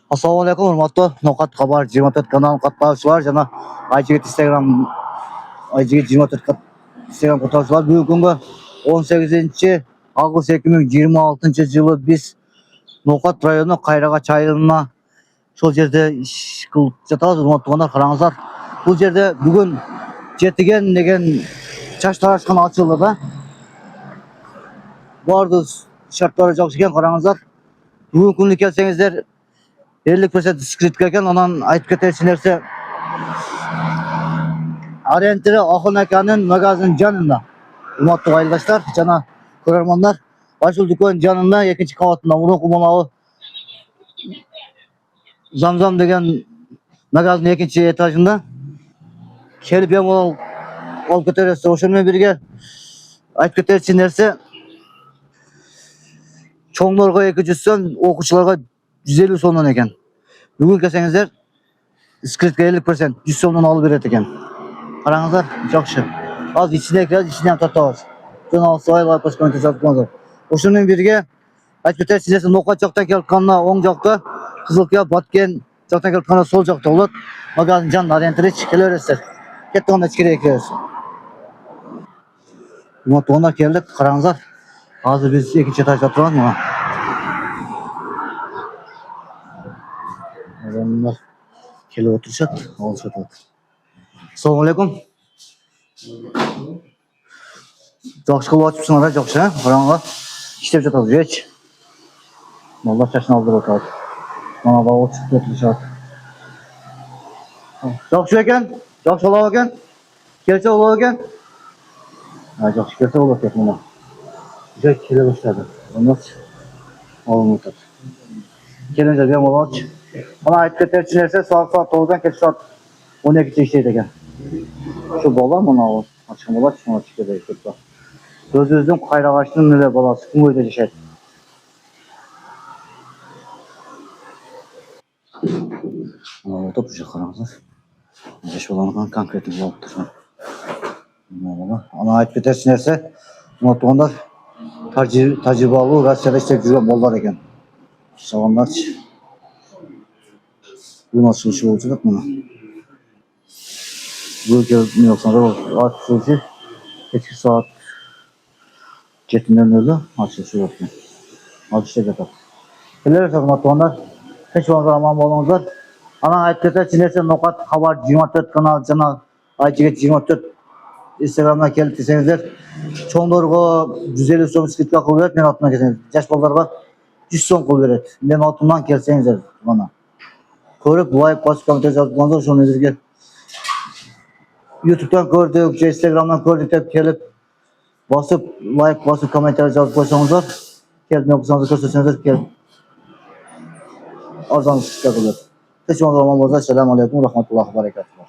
Assalamualaikum hormatly Nokat Xabar 24 kanal katılışçılar jana IGT Instagram IGT 24 Instagram katılışçılar bugünkü 18 Ağustos 2026 yılı biz Nokat rayonu Kayragaç ayılına şol jerde iş kılıp жатабыз hormatly karаңыздар. Бұл жерде бүгін жетіген деген шаш тарашқан açıldı da. Bu arada şartları жақсы екен қараңыздар. Бүгін күні келсеңіздер 50% скритка ekan, ondan aytib ketayotgan narsa Arentiri Akın Akanın magazin canında. Hurmatly arkadaşlar, jana ko'rarmanlar. Başul dükkan canında ikinci qavatında bunu kumalağı Zamzam degan magazin ikinci etajında. Kelip ham ol ko'tarasiz. O'shaмен birga aytib ketayotgan narsa cho'nglarga 200 so'm, o'quvchilarga 150 so'mdan ekan. Bugun kelsangizlar skritka 50% 100 so'mdan olib beradi ekan. Qarangizlar, yaxshi. Az ichine kiradi, ichini ham totamiz. Janob Soylar Pochkon tuzatganlar. O'shaмен birga aytib ketayotgan narsa No'qat joqdan kelganlar o'ng joqqa, Qizilka, Botken joqdan kelganlar sol joqda bo'ladi. Magazin jan Orientrich kelaverasizlar. Ketganda ichkariga kirasiz. Motorlar keldik, qarangizlar. Hozir biz ikinchi etajda turamiz mana. Adamlar kelib o'tirishadi, olishadi. Assalomu alaykum. Yaxshi qilib ochibsizlar, yaxshi, qaranglar. İşlep жатады, hech. Mollar chashni oldirib o'tadi. Mana bu o'tib o'tirishadi. Yaxshi ekan, yaxshi bo'lar ekan. Kelsa bo'lar ekan. Ha, yaxshi kelsa bo'lar ekan mana. Juda kela boshladi. Bundoq olib o'tadi. Kelinja ham bo'lar. Mana aytib ketayotgan narsa soat 9dan kech soat 12gacha ishlaydi ekan. Shu bola mana o ochgan bola shuni chiqadi ketdi. O'zimizning Qayrag'achning nima bolasi kim o'yda yashaydi. Mana o'tib qaranglar. Besh bolani konkretni olib turgan. Mana ana aytib ketayotgan narsa motorlar tajribalı Rossiyada ishlab yurgan bolalar ekan. Salomlar. Bu nasıl iş olacak mana? Bu gelmiyor yoksa açılışı kechki soat 7:00 açılışı yok. Açışta jatar. Keler hurmatli hech vaqt aman bo'linglar. Ana aytib ketayotgan narsa No'qat Xabar 24 kanal jana IGT 24 Instagramdan kelib desangizlar, cho'nglarga 150 so'm skidka qilib beradi, men otdan kelsangiz. Yosh bolalarga 100 so'm qilib beradi. Men otdan kelsangizlar mana. Ko'rib, like bosib kommentar yozganlar shuni bizga YouTube'dan ko'rdik, Instagramdan ko'rdik deb kelib bosib, like bosib kommentar yozib qo'ysangizlar, kelib o'qisangiz ko'rsatsangiz kelib arzon skidka qiladi. Hech bo'lmasa, assalomu alaykum va rahmatullohi va barakatuh.